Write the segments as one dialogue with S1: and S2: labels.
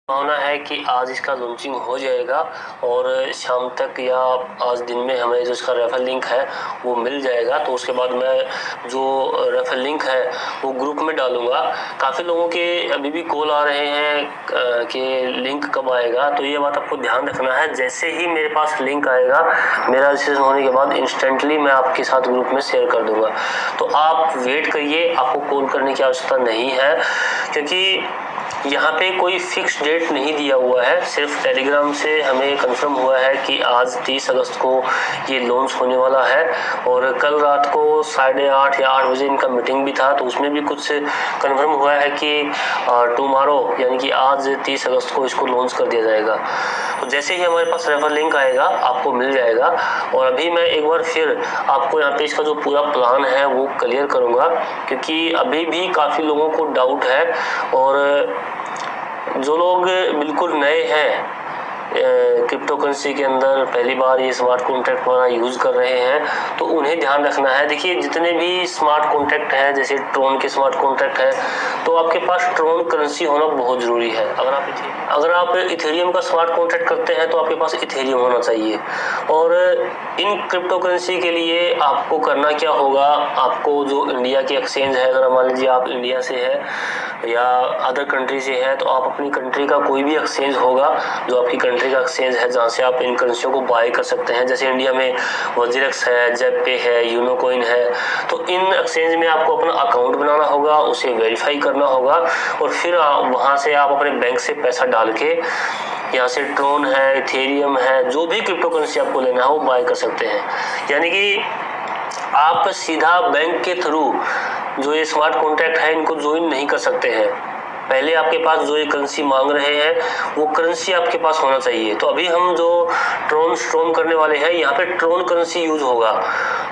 S1: संभावना है कि आज इसका लॉन्चिंग हो जाएगा और शाम तक या आज दिन में हमें जो इसका रेफर लिंक है वो मिल जाएगा। तो उसके बाद मैं जो रेफर लिंक है वो ग्रुप में डालूंगा। काफ़ी लोगों के अभी भी कॉल आ रहे हैं कि लिंक कब आएगा, तो ये बात आपको ध्यान रखना है। जैसे ही मेरे पास लिंक आएगा, मेरा रजिस्ट्रेशन होने के बाद इंस्टेंटली मैं आपके साथ ग्रुप में शेयर कर दूंगा। तो आप वेट करिए, आपको कॉल करने की आवश्यकता नहीं है, क्योंकि यहाँ पे कोई फिक्स डेट नहीं दिया हुआ है। सिर्फ टेलीग्राम से हमें कंफर्म हुआ है कि आज 30 अगस्त को ये लॉन्च होने वाला है। और कल रात को 8:30 या 8 बजे इनका मीटिंग भी था, तो उसमें भी कुछ कंफर्म हुआ है कि टुमारो यानी कि आज 30 अगस्त को इसको लॉन्च कर दिया जाएगा। तो जैसे ही हमारे पास रेफर लिंक आएगा आपको मिल जाएगा। और अभी मैं एक बार फिर आपको यहाँ पे इसका जो पूरा प्लान है वो क्लियर करूँगा, क्योंकि अभी भी काफ़ी लोगों को डाउट है। और जो लोग बिल्कुल नए हैं क्रिप्टो करेंसी के अंदर, पहली बार ये स्मार्ट कॉन्ट्रैक्ट वाला यूज़ कर रहे हैं, तो उन्हें ध्यान रखना है। देखिए, जितने भी स्मार्ट कॉन्ट्रैक्ट है, जैसे ट्रोन के स्मार्ट कॉन्ट्रैक्ट है, तो आपके पास ट्रोन करेंसी होना बहुत ज़रूरी है। अगर आप इथेरियम का स्मार्ट कॉन्ट्रैक्ट करते हैं तो आपके पास इथेरियम होना चाहिए। और इन क्रिप्टो करेंसी के लिए आपको करना क्या होगा, आपको जो इंडिया की एक्सचेंज है, अगर मान लीजिए आप इंडिया से है या अदर कंट्री से है, तो आप अपनी कंट्री का कोई भी एक्सचेंज होगा जो आपकी कंट्री का एक्सचेंज है, जहाँ से आप इन करेंसियों को बाय कर सकते हैं। जैसे इंडिया में वजीरेक्स है, जेपे है, यूनोकॉइन है, तो इन एक्सचेंज में आपको अपना अकाउंट बनाना होगा, उसे वेरीफाई करना होगा और फिर वहाँ से आप अपने बैंक से पैसा डाल के यहाँ से ट्रोन है, इथेरियम है, जो भी क्रिप्टो करेंसी आपको लेना है वो बाय कर सकते हैं। यानी कि आप सीधा बैंक के थ्रू जो ये स्मार्ट कॉन्ट्रैक्ट है इनको ज्वाइन नहीं कर सकते हैं। पहले आपके पास जो ये करेंसी मांग रहे हैं वो करेंसी आपके पास होना चाहिए। तो अभी हम जो ट्रोन स्ट्रॉम करने वाले हैं, यहाँ पे ट्रोन करेंसी यूज होगा,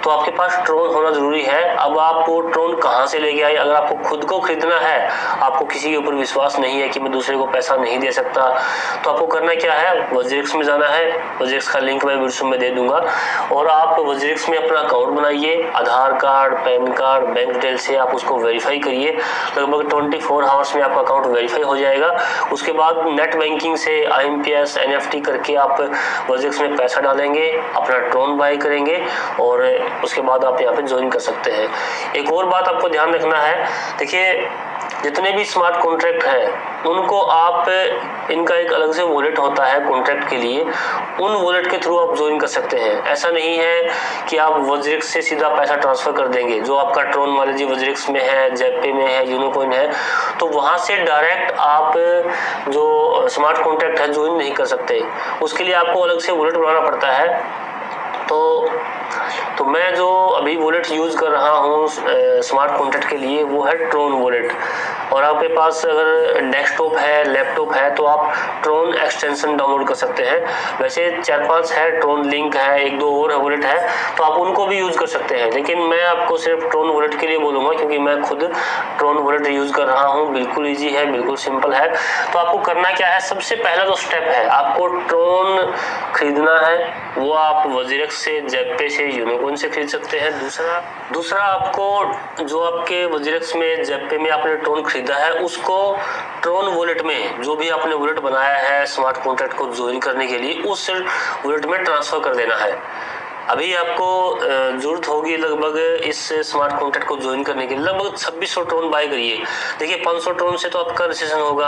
S1: तो आपके पास ट्रोन होना जरूरी है। अब आप वो ट्रोन कहाँ से लेके आए? अगर आपको खुद को खरीदना है, आपको किसी के ऊपर विश्वास नहीं है कि मैं दूसरे को पैसा नहीं दे सकता, तो आपको करना क्या है, वजीरेक्स में जाना है। वजीरेक्स का लिंक मैं वीडियो में दे दूंगा और आप वजीरेक्स में अपना अकाउंट बनाइए, Aadhaar card, PAN card, bank detail से आप उसको वेरीफाई करिए। लगभग 24 आवर्स में आपका अकाउंट वेरीफाई हो जाएगा। उसके बाद नेट बैंकिंग से IMPS NFT करके आप वजीरेक्स में पैसा डालेंगे, अपना ट्रोन बाय करेंगे और उसके बाद आप यहाँ पे ज्वाइन कर सकते हैं। एक और बात आपको ध्यान रखना है, देखिए जितने भी स्मार्ट कॉन्ट्रैक्ट है उनको आप, इनका एक अलग से वॉलेट होता है कॉन्ट्रैक्ट के लिए, उन वॉलेट के थ्रू आप ज्वाइन कर सकते हैं। ऐसा नहीं है कि आप वजीरेक्स से सीधा पैसा ट्रांसफर कर देंगे। जो आपका ट्रोन मान लीजिए वजीरेक्स में है, जेपे में है, यूनोकॉइन है, तो वहां से डायरेक्ट आप जो स्मार्ट कॉन्ट्रैक्ट है ज्वाइन नहीं कर सकते। उसके लिए आपको अलग से वॉलेट बनाना पड़ता है। तो मैं जो अभी वॉलेट यूज कर रहा हूँ स्मार्ट कॉन्ट्रैक्ट के लिए वो है ट्रोन वॉलेट। और आपके पास अगर डेस्कटॉप है, लैपटॉप है, तो आप ट्रोन एक्सटेंशन डाउनलोड कर सकते हैं। वैसे 4-5 है, ट्रोन लिंक है, 1-2 और वॉलेट है, तो आप उनको भी यूज कर सकते हैं। लेकिन मैं आपको सिर्फ ट्रोन वॉलेट के लिए बोलूँगा, क्योंकि मैं खुद ट्रोन वॉलेट यूज कर रहा हूँ। बिल्कुल ईजी है, बिल्कुल सिंपल है। तो आपको करना क्या है, सबसे पहला जो स्टेप है, आपको ट्रोन खरीदना है। वो आप वजीरेक्स से, जेपे से, यूनोकॉइन से खरीद सकते हैं। दूसरा आपको जो आपके वजीरेक्स में, जेपे में आपने ट्रोन खरीदा है, उसको ट्रोन वॉलेट में, जो भी आपने वॉलेट बनाया है स्मार्ट कॉन्ट्रैक्ट को ज्वाइन करने के लिए, उस वॉलेट में ट्रांसफर कर देना है। अभी आपको जरूरत होगी लगभग इस स्मार्ट कॉन्ट्रैक्ट को ज्वाइन करने के लिए लगभग 2600 ट्रोन बाय करिए। देखिए 500 ट्रोन से तो आपका रजिस्ट्रेशन होगा,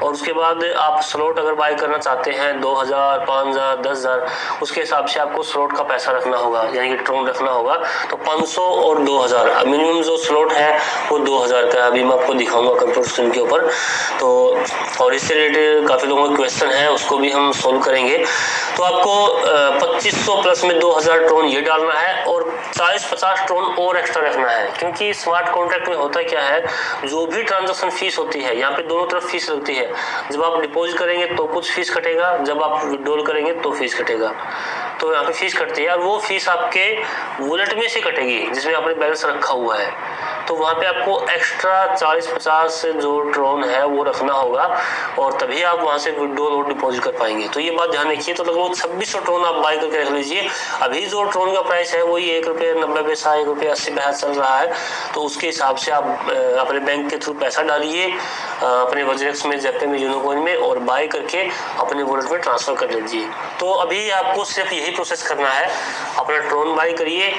S1: और उसके बाद आप स्लॉट अगर बाय करना चाहते हैं 2000, 5000, 10,000, उसके हिसाब से आपको स्लॉट का पैसा रखना होगा, यानी कि ट्रोन रखना होगा। तो 500 और 2000 मिनिमम जो स्लॉट है वो 2000 का है। अभी मैं आपको दिखाऊंगा कंप्यूटर स्क्रीन के ऊपर। तो और इससे रिलेटेड काफ़ी लोगों का क्वेश्चन है, उसको भी हम सोल्व करेंगे। तो आपको 2500 प्लस में 2000 ट्रोन ये डालना है और 40-50 ट्रोन और एक्स्ट्रा रखना है। क्योंकि स्मार्ट कॉन्ट्रैक्ट में होता क्या है, जो भी ट्रांजैक्शन फीस होती है, यहाँ पे दोनों तरफ फीस लगती है। जब आप डिपॉजिट करेंगे तो कुछ फीस कटेगा, जब आप विड्रॉल करेंगे तो फीस कटेगा। तो यहाँ पे फीस कटती है और वो फीस आपके वॉलेट में से कटेगी जिसमें आपने बैलेंस रखा हुआ है। तो वहाँ पे आपको एक्स्ट्रा 40-50 जो ट्रोन है वो रखना होगा और तभी आप वहाँ से विड्रॉल और डिपॉजिट कर पाएंगे। तो ये बात ध्यान रखिए। तो लगभग 2600 ट्रोन आप बाय करके रख लीजिए। अभी जो ट्रोन का प्राइस है वही ₹1.90 ₹1.80 चल रहा है। तो उसके हिसाब से आप अपने बैंक के थ्रू पैसा डालिए अपने वज्रेक्स में, जेपे में, यूनोकॉइन में और बाय करके अपने वॉलेट में ट्रांसफर कर लीजिए। तो अभी आपको सिर्फ यही प्रोसेस करना है, अपना ट्रोन बाय करिए,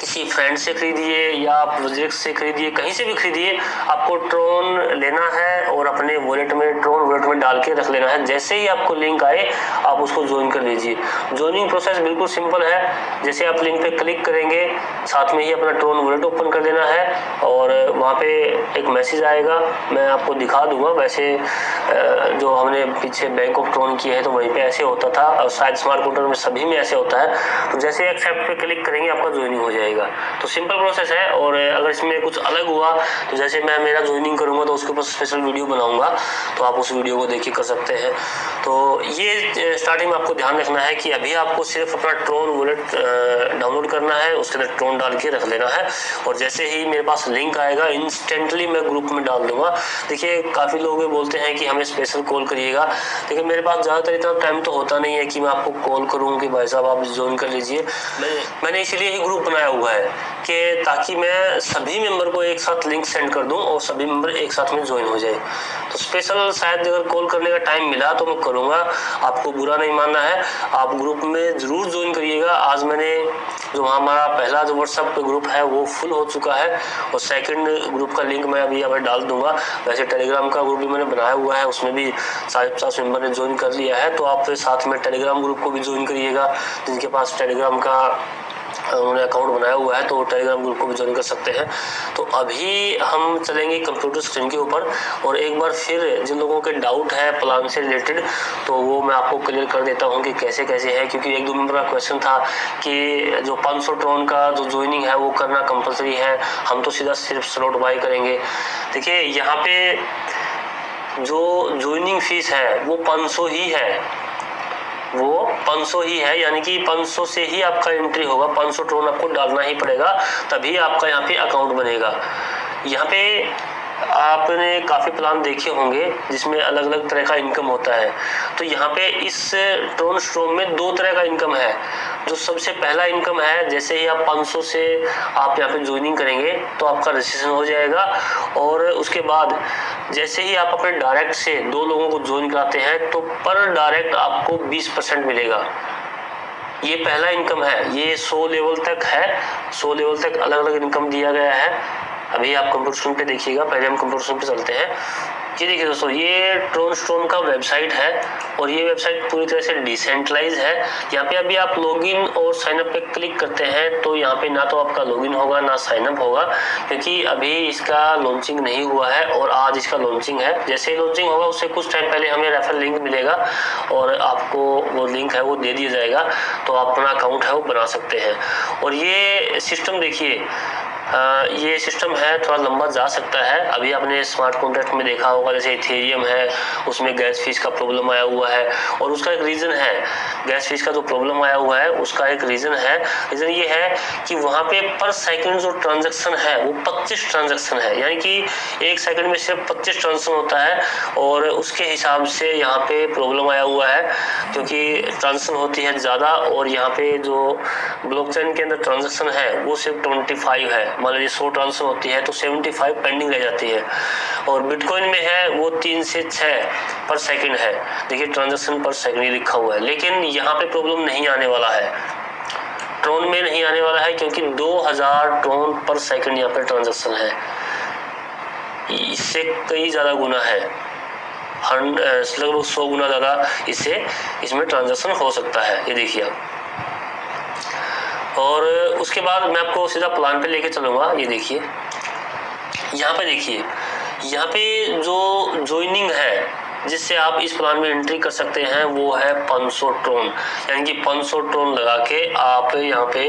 S1: किसी फ्रेंड से खरीदिए या आप वज्रेक्स से खरीदिए, कहीं से भी खरीदिए, आपको ट्रोन लेना है और अपने वॉलेट में डाल के रख लेना है। जैसे ही आपको लिंक आए आप उसको ज्वाइन कर लीजिए। ज्वाइनिंग प्रोसेस बिल्कुल सिंपल है। जैसे आप लिंक पे क्लिक करेंगे, साथ में ही अपना ट्रोन वॉलेट ओपन कर देना है और वहाँ पे एक मैसेज आएगा, मैं आपको दिखा दूंगा। वैसे जो हमने पीछे बैंक ऑफ ट्रोन किया है तो वहीं पे ऐसे होता था और शायद स्मार्ट काउंटर में सभी में ऐसे होता है। तो जैसे एक्सेप्ट पे क्लिक करेंगे आपका ज्वाइनिंग हो जाएगा। तो सिंपल प्रोसेस है। और अगर इसमें कुछ अलग हुआ तो जैसे मैं मेरा ज्वाइनिंग करूंगा तो उसके ऊपर स्पेशल वीडियो बनाऊंगा, तो आप उस वीडियो को देख के कर सकते हैं। तो ये स्टार्टिंग में आपको ध्यान रखना है कि अभी आपको सिर्फ अपना ट्रोन वॉलेट डाउनलोड करना है, उसके अंदर ट्रोन डाल के रख लेना है और जैसे ही मेरे पास लिंक आएगा इंस्टेंटली मैं ग्रुप में डाल दूंगा। देखिए काफ़ी लोग बोलते हैं कि हमें स्पेशल कॉल करिएगा, लेकिन मेरे पास ज़्यादातर इतना टाइम तो होता नहीं है कि मैं आपको कॉल करूँ कि भाई साहब आप ज्वाइन कर लीजिए। मैंने इसीलिए ही ग्रुप बनाया हुआ है कि ताकि मैं सभी मेंबर को एक साथ लिंक सेंड कर दूं और सभी मेंबर एक साथ में ज्वाइन हो जाए। तो स्पेशल शायद अगर कॉल करने का टाइम मिला तो मैं करूंगा, आपको बुरा नहीं मानना है। आप ग्रुप में ज़रूर ज्वाइन करिएगा। आज मैंने जो हमारा पहला जो व्हाट्सएप ग्रुप है वो फुल हो चुका है और सेकंड ग्रुप का लिंक मैं अभी यहाँ पर डाल दूंगा। वैसे टेलीग्राम का ग्रुप भी मैंने बनाया हुआ है, उसमें भी 50 मेंबर ने ज्वाइन कर लिया है। तो आप साथ में टेलीग्राम ग्रुप को भी ज्वाइन करिएगा। जिनके पास टेलीग्राम का उन्होंने अकाउंट बनाया हुआ है तो टेलीग्राम ग्रुप को भी ज्वाइन कर सकते हैं। तो अभी हम चलेंगे कंप्यूटर स्क्रीन के ऊपर और एक बार फिर जिन लोगों के डाउट है प्लान से रिलेटेड तो वो मैं आपको क्लियर कर देता हूँ कि कैसे कैसे है। क्योंकि एक दो मेंबर का क्वेश्चन था कि जो 500 ट्रोन का जो ज्वाइनिंग है वो करना कंपलसरी है, हम तो सीधा सिर्फ स्लॉट बाय करेंगे। देखिए यहाँ पे जो ज्वाइनिंग फीस है वो 500 ही है, वो 500 ही है, यानी कि 500 से ही आपका एंट्री होगा। 500 ट्रोन आपको डालना ही पड़ेगा तभी आपका यहाँ पे अकाउंट बनेगा। यहाँ पे आपने काफ़ी प्लान देखे होंगे जिसमें अलग अलग तरह का इनकम होता है। तो यहाँ पे इस ट्रोन स्ट्रॉम में 2 तरह का इनकम है। जो सबसे पहला इनकम है, जैसे ही आप 500 से आप यहाँ पे ज्वाइनिंग करेंगे तो आपका रजिस्ट्रेशन हो जाएगा और उसके बाद जैसे ही आप अपने डायरेक्ट से 2 लोगों को ज्वाइन कराते हैं तो पर डायरेक्ट आपको 20% मिलेगा। ये पहला इनकम है, ये 100 लेवल तक है। 100 लेवल तक अलग अलग इनकम दिया गया है। अभी आप कंप्यूटर स्क्रीन पे देखिएगा, पहले हम कंप्यूटर स्क्रीन पे चलते हैं। ये देखिए दोस्तों, ये ट्रोन स्टोन का वेबसाइट है और ये वेबसाइट पूरी तरह से डिसेंट्रलाइज है। यहाँ पे अभी आप लॉगिन और साइनअप पे क्लिक करते हैं तो यहाँ पे ना तो आपका लॉगिन होगा ना साइनअप होगा, क्योंकि अभी इसका लॉन्चिंग नहीं हुआ है और आज इसका लॉन्चिंग है। जैसे ही लॉन्चिंग होगा उससे कुछ टाइम पहले हमें रेफरल लिंक मिलेगा और आपको वो लिंक है वो दे दिया जाएगा, तो आप अपना अकाउंट है वो बना सकते हैं। और ये सिस्टम देखिए, ये सिस्टम है थोड़ा लंबा जा सकता है। अभी आपने स्मार्ट कॉन्ट्रैक्ट में देखा होगा, जैसे इथेरियम है उसमें गैस फीस का प्रॉब्लम आया हुआ है और उसका एक रीज़न है। गैस फीस का जो प्रॉब्लम आया हुआ है उसका एक रीज़न है। रीज़न ये है कि वहाँ पे पर सेकंड जो ट्रांजैक्शन है वो 25 ट्रांजैक्शन है, यानी कि 1 सेकंड में सिर्फ 25 ट्रांजैक्शन होता है और उसके हिसाब से यहाँ पे प्रॉब्लम आया हुआ है, क्योंकि ट्रांजैक्शन होती है ज़्यादा और यहाँ पे जो ब्लॉकचेन के अंदर ट्रांजैक्शन है वो सिर्फ 25 है। मान लीजिए 100 ट्रांसफर होती है तो 75 पेंडिंग रह जाती है और बिटकॉइन में है वो 3 से 6 पर सेकंड है। देखिए ट्रांजैक्शन पर सेकंड ही लिखा हुआ है, लेकिन यहाँ पे प्रॉब्लम नहीं आने वाला है, ट्रोन में नहीं आने वाला है, क्योंकि 2000 ट्रोन पर सेकंड यहाँ पे ट्रांजैक्शन है। इससे कई ज़्यादा गुना है, लगभग 100 गुना ज़्यादा इसमें ट्रांजैक्शन हो सकता है। ये देखिए आप, और उसके बाद मैं आपको सीधा प्लान पे लेके चलूँगा। ये देखिए यहाँ पे, देखिए यहाँ पे जो ज्वाइनिंग है जिससे आप इस प्लान में एंट्री कर सकते हैं वो है 500 ट्रोन, यानी कि 500 ट्रोन लगा के आप यहाँ पे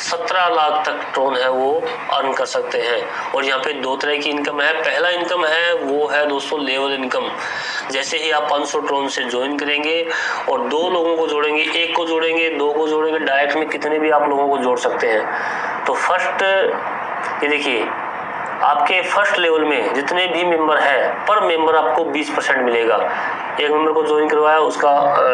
S1: 17 लाख तक ट्रोन है वो अर्न कर सकते हैं। और यहाँ पे 2 तरह की इनकम है। पहला इनकम है वो है दोस्तों लेवल इनकम। जैसे ही आप 500 ट्रोन से ज्वाइन करेंगे और 2 लोगों को जोड़ेंगे, 1 को जोड़ेंगे, 2 को जोड़ेंगे, डायरेक्ट में कितने भी आप लोगों को जोड़ सकते हैं। तो फर्स्ट ये देखिए आपके फर्स्ट लेवल में जितने भी मेंबर है पर मेंबर आपको 20% मिलेगा। एक मेंबर को ज्वाइन करवाया उसका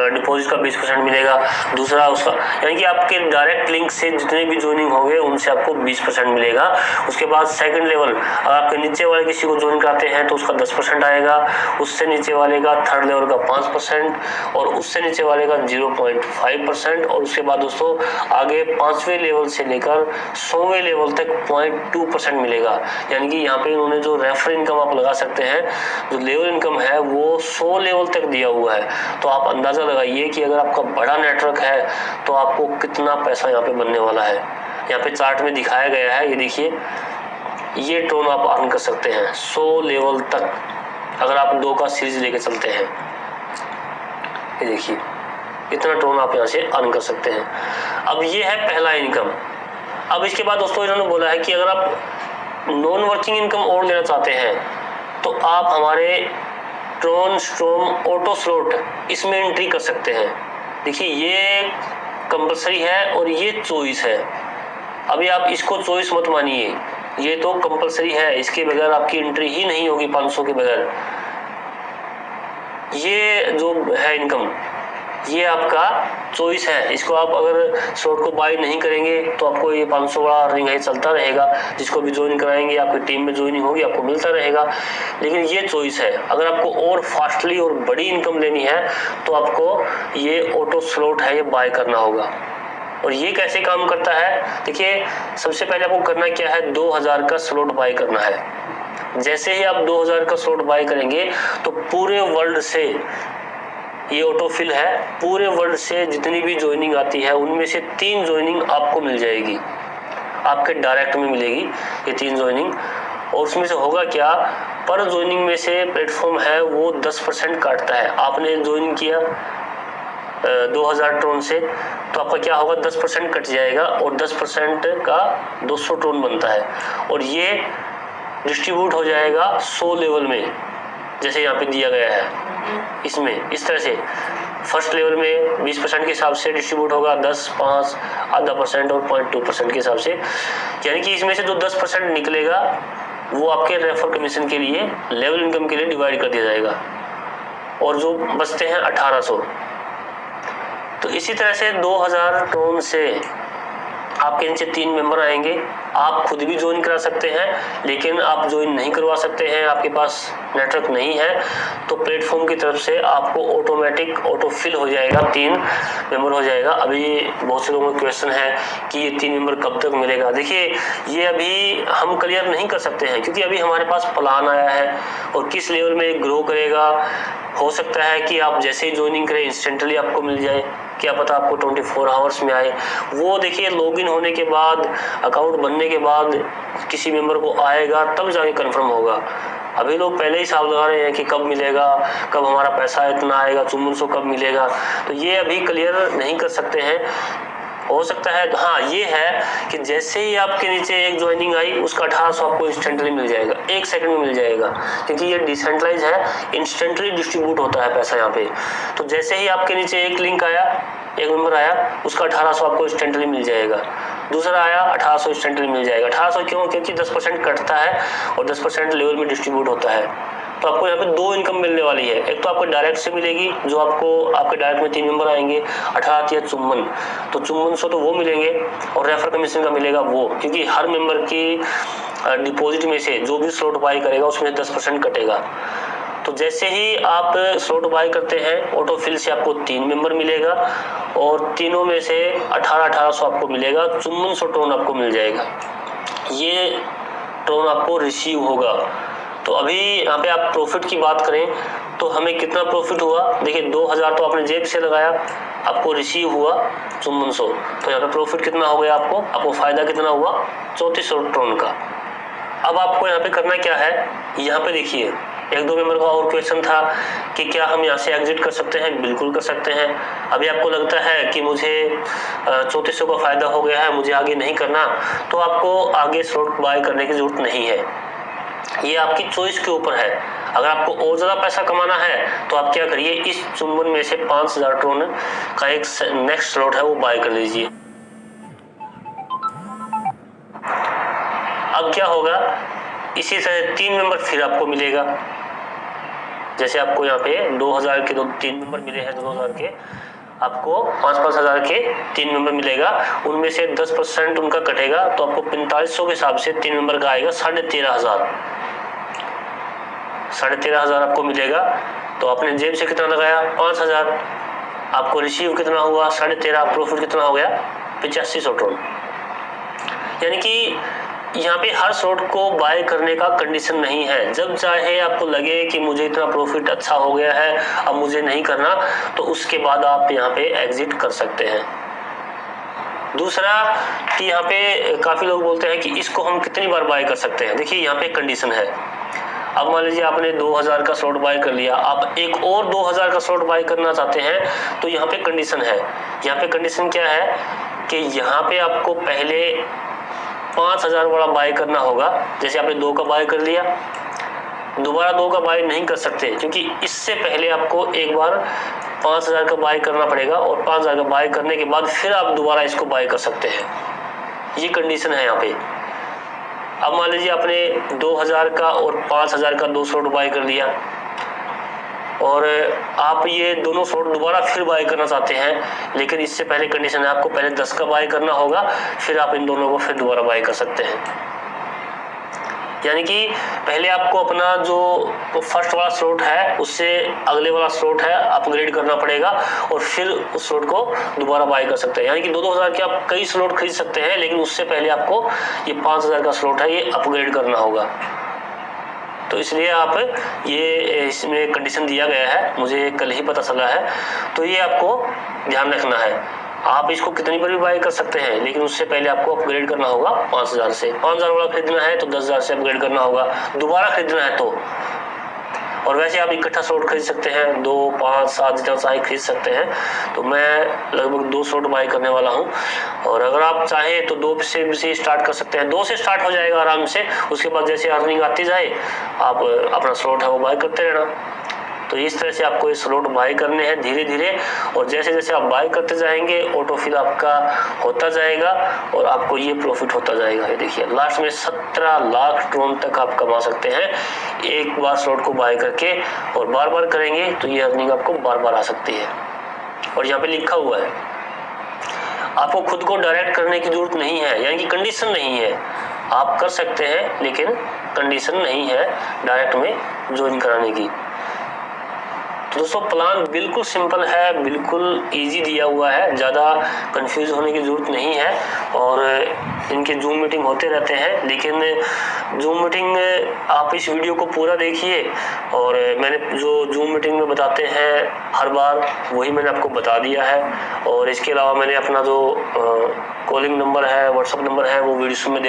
S1: डिपॉजिट का 20% मिलेगा, दूसरा उसका, यानी कि आपके डायरेक्ट लिंक से जितने भी ज्वाइनिंग होंगे उनसे आपको 20% मिलेगा। उसके बाद सेकंड लेवल, अगर आपके नीचे वाले किसी को ज्वाइन कराते हैं तो उसका 10% आएगा, उससे नीचे वाले का थर्ड लेवल का 5% और उससे नीचे वाले का 0.5%। और उसके बाद दोस्तों आगे 5वें लेवल से लेकर 100वें लेवल तक 0.2% मिलेगा। यानी कि यहाँ पे इन्होंने जो रेफर इनकम आप लगा सकते हैं, जो लेवल इनकम है वो 100 लेवल तक दिया हुआ है। तो आप अंदाजा लगाइए कि अगर आपका बड़ा नेटवर्क है तो आपको कितना पैसा यहाँ पे बनने वाला है। यहाँ पे चार्ट में दिखाया गया है, ये देखिए, ये टोन आप अर्न कर सकते हैं 100 लेवल तक अगर आप 2 का सीरीज लेके चलते हैं। ये देखिए इतना टोन आप यहाँ से अर्न कर सकते हैं। अब ये है पहला इनकम। अब इसके बाद दोस्तों इन्होंने बोला है कि अगर आप नॉन वर्किंग इनकम और लेना चाहते हैं तो आप हमारे ट्रोन स्ट्रोम ऑटो स्लॉट इसमें एंट्री कर सकते हैं। देखिए ये कंपलसरी है और ये चॉइस है। अभी आप इसको चॉइस मत मानिए, ये तो कंपलसरी है, इसके बगैर आपकी एंट्री ही नहीं होगी 500 के बगैर। ये जो है इनकम ये आपका चॉइस है, इसको आप अगर स्लॉट को बाय नहीं करेंगे तो आपको ये 500 वाला अर्निंग है चलता रहेगा। जिसको भी ज्वाइन कराएंगे आपकी टीम में ज्वाइनिंग होगी आपको मिलता रहेगा, लेकिन ये चॉइस है। अगर आपको और फास्टली और बड़ी इनकम लेनी है तो आपको ये ऑटो स्लॉट है ये बाय करना होगा। और ये कैसे काम करता है, देखिए सबसे पहले आपको करना क्या है, 2000 का स्लॉट बाय करना है। जैसे ही आप 2000 का स्लॉट बाय करेंगे तो पूरे वर्ल्ड से ये ऑटोफिल है, पूरे वर्ल्ड से जितनी भी ज्वाइनिंग आती है उनमें से 3 ज्वाइनिंग आपको मिल जाएगी, आपके डायरेक्ट में मिलेगी ये 3 ज्वाइनिंग। और उसमें से होगा क्या, पर ज्वाइनिंग में से प्लेटफॉर्म है वो 10% काटता है। आपने ज्वाइन किया 2000 ट्रोन से तो आपका क्या होगा, 10% कट जाएगा और 10% का 200 ट्रोन बनता है और ये डिस्ट्रीब्यूट हो जाएगा 100 लेवल में, जैसे यहाँ पे दिया गया है। इसमें इस तरह से फर्स्ट लेवल में 20% के हिसाब से डिस्ट्रीब्यूट होगा, 10, 5, आधा % और 0.2% के हिसाब से। यानी कि इसमें से जो 10% निकलेगा वो आपके रेफर कमीशन के लिए, लेवल इनकम के लिए डिवाइड कर दिया जाएगा और जो बचते हैं 1800। तो इसी तरह से 2000 ट्रोन से आपके नीचे 3 मेंबर आएंगे। आप खुद भी ज्वाइन करा सकते हैं, लेकिन आप ज्वाइन नहीं करवा सकते हैं, आपके पास नेटवर्क नहीं है, तो प्लेटफॉर्म की तरफ से आपको ऑटोमेटिक ऑटो फिल हो जाएगा, 3 मेंबर हो जाएगा। अभी बहुत से लोगों का क्वेश्चन है कि ये 3 मेंबर कब तक मिलेगा। देखिए ये अभी हम क्लियर नहीं कर सकते हैं क्योंकि अभी हमारे पास प्लान आया है और किस लेवल में ग्रो करेगा। हो सकता है कि आप जैसे ही ज्वाइनिंग करें इंस्टेंटली आपको मिल जाए, क्या पता आपको 24 आवर्स में आए। वो देखिए लॉगिन होने के बाद, अकाउंट बनने के बाद किसी मेंबर को आएगा तब जाके कंफर्म होगा। अभी लोग पहले ही हिसाब लगा रहे हैं कि कब मिलेगा, कब हमारा पैसा इतना आएगा, चुम्बन सो कब मिलेगा, तो ये अभी क्लियर नहीं कर सकते हैं। हो सकता है हाँ ये है कि जैसे ही आपके नीचे एक ज्वाइनिंग आई उसका 1800 आपको इंस्टेंटली मिल जाएगा, 1 सेकंड में मिल जाएगा, क्योंकि ये डिसेंट्रलाइज है, इंस्टेंटली डिस्ट्रीब्यूट होता है पैसा यहाँ पे। तो जैसे ही आपके नीचे एक लिंक आया, एक मेंबर आया, उसका 1800 आपको इंस्टेंटली मिल जाएगा, दूसरा आया 1800 इंस्टेंटली मिल जाएगा। 1800 क्यों, क्योंकि 10% कटता है और 10% लेवल में डिस्ट्रीब्यूट होता है। तो आपको यहाँ पे 2 इनकम मिलने वाली है, एक तो आपको डायरेक्ट से मिलेगी जो आपको आपके डायरेक्ट में 3 मेंबर आएंगे, 18 या चुम्बन, तो चुम्बन सो तो वो मिलेंगे और रेफर कमीशन का मिलेगा वो, क्योंकि हर मेंबर की डिपॉजिट में से जो भी स्लॉट बाय करेगा उसमें 10% कटेगा। तो जैसे ही आप स्लॉट बाय करते हैं ऑटोफिल से आपको 3 मेंबर मिलेगा और तीनों में से 1800 आपको मिलेगा, चुम्बन सो टोन आपको मिल जाएगा, ये टोन आपको रिसीव होगा। तो अभी यहाँ पे आप प्रॉफिट की बात करें तो हमें कितना प्रॉफिट हुआ, देखिए 2000 तो आपने जेब से लगाया, आपको रिसीव हुआ 5400, तो यहाँ पे प्रॉफिट कितना हो गया, आपको फायदा कितना हुआ 3400 ट्रोन का। अब आपको यहाँ पे करना क्या है, यहाँ पे देखिए 1-2 मेंबर का और क्वेश्चन था कि क्या हम यहाँ से एग्जिट कर सकते हैं, बिल्कुल कर सकते हैं। अभी आपको लगता है कि मुझे 3400 का फायदा हो गया है, मुझे आगे नहीं करना, तो आपको आगे स्लॉट बाय करने की जरूरत नहीं है, ये आपकी चॉइस के ऊपर है। अगर आपको और ज्यादा पैसा कमाना है तो आप क्या करिए, इस चुम्बन में से 5000 ट्रोन का एक नेक्स्ट स्लॉट है वो बाय कर लीजिए। अब क्या होगा, इसी तरह 3 मेंबर फिर आपको मिलेगा। जैसे आपको यहाँ पे 2000 के 3 मेंबर मिले हैं, 2000 के आपको 5-5 हज़ार के 3 मेंबर मिलेगा। उनमें से 10% उनका कटेगा तो आपको 4500 के हिसाब से 3 मेंबर का आएगा 13,500। 13,500 आपको मिलेगा। तो आपने जेब से कितना लगाया? 5,000। आपको रिसीव कितना हुआ? 13.5। प्रॉफिट कितना हो गया? 8500 टोन। यानी कि यहाँ पे हर स्लॉट को बाय करने का कंडीशन नहीं है। जब चाहे आपको लगे कि मुझे इतना प्रॉफिट अच्छा हो गया है, अब मुझे नहीं करना, तो उसके बाद आप यहाँ पे एग्जिट कर सकते हैं। दूसरा कि यहाँ पे काफ़ी लोग बोलते हैं कि इसको हम कितनी बार बाय कर सकते हैं। देखिए यहाँ पे कंडीशन है। अब मान लीजिए आपने 2000 का स्लॉट बाय कर लिया, आप एक और 2000 का स्लॉट बाय करना चाहते हैं, तो यहाँ पे कंडीशन है। यहाँ पे कंडीशन क्या है कि यहाँ पे आपको पहले 5000 वाला बाय करना होगा। जैसे आपने 2 का बाय कर लिया, दोबारा 2 का बाय नहीं कर सकते, क्योंकि इससे पहले आपको एक बार 5000 का बाय करना पड़ेगा और 5000 का बाय करने के बाद फिर आप दोबारा इसको बाय कर सकते हैं। ये कंडीशन है यहाँ पे। अब मान लीजिए आपने 2000 का और 5000 का 2 स्लॉट बाय कर लिया और आप ये दोनों स्लॉट दोबारा फिर बाय करना चाहते हैं, लेकिन इससे पहले कंडीशन है आपको पहले 10 का बाय करना होगा, फिर आप इन दोनों को फिर दोबारा बाय कर सकते हैं। यानी कि पहले आपको अपना जो फर्स्ट वाला स्लॉट है उससे अगले वाला स्लॉट है अपग्रेड करना पड़ेगा और फिर उस स्लॉट को दोबारा बाय कर सकते हैं। यानी कि 2-2000 के आप कई स्लॉट खरीद सकते हैं, लेकिन उससे पहले आपको ये 5000 का स्लॉट है ये अपग्रेड करना होगा। तो इसलिए आप ये इसमें कंडीशन दिया गया है, मुझे कल ही पता चला है, तो ये आपको ध्यान रखना है। आप इसको कितनी बार भी बाय कर सकते हैं, लेकिन उससे पहले आपको अपग्रेड करना होगा 5000 से। 5000 वाला खरीदना है तो 10,000 से अपग्रेड करना होगा, दोबारा खरीदना है तो। और वैसे आप इकट्ठा स्लॉट खरीद सकते हैं, 2, 5, 7 जितना चाहे खरीद सकते हैं। तो मैं लगभग 2 स्लॉट बाय करने वाला हूँ, और अगर आप चाहें तो 2 से भी स्टार्ट कर सकते हैं। 2 से स्टार्ट हो जाएगा आराम से, उसके बाद जैसे अर्निंग आती जाए आप अपना स्लॉट है वो बाय करते रहना। तो इस तरह से आपको ये स्लॉट बाय करने हैं धीरे धीरे, और जैसे जैसे आप बाय करते जाएंगे ऑटो फिल आपका होता जाएगा और आपको ये प्रॉफिट होता जाएगा। ये देखिए लास्ट में 17 लाख ट्रोन तक आप कमा सकते हैं एक बार स्लॉट को बाय करके, और बार बार करेंगे तो ये अर्निंग आपको बार बार आ सकती है। और यहाँ पे लिखा हुआ है आपको खुद को डायरेक्ट करने की जरूरत नहीं है, यानी कि कंडीशन नहीं है, आप कर सकते हैं लेकिन कंडीशन नहीं है डायरेक्ट में ज्वाइन कराने की। तो दोस्तों प्लान बिल्कुल सिंपल है, बिल्कुल इजी दिया हुआ है, ज़्यादा कंफ्यूज होने की ज़रूरत नहीं है। और इनके जूम मीटिंग होते रहते हैं, लेकिन जूम मीटिंग आप इस वीडियो को पूरा देखिए, और मैंने जो जूम मीटिंग में बताते हैं हर बार वही मैंने आपको बता दिया है। और इसके अलावा मैंने अपना जो कॉलिंग नंबर है, व्हाट्सअप नंबर है, वो वीडियो में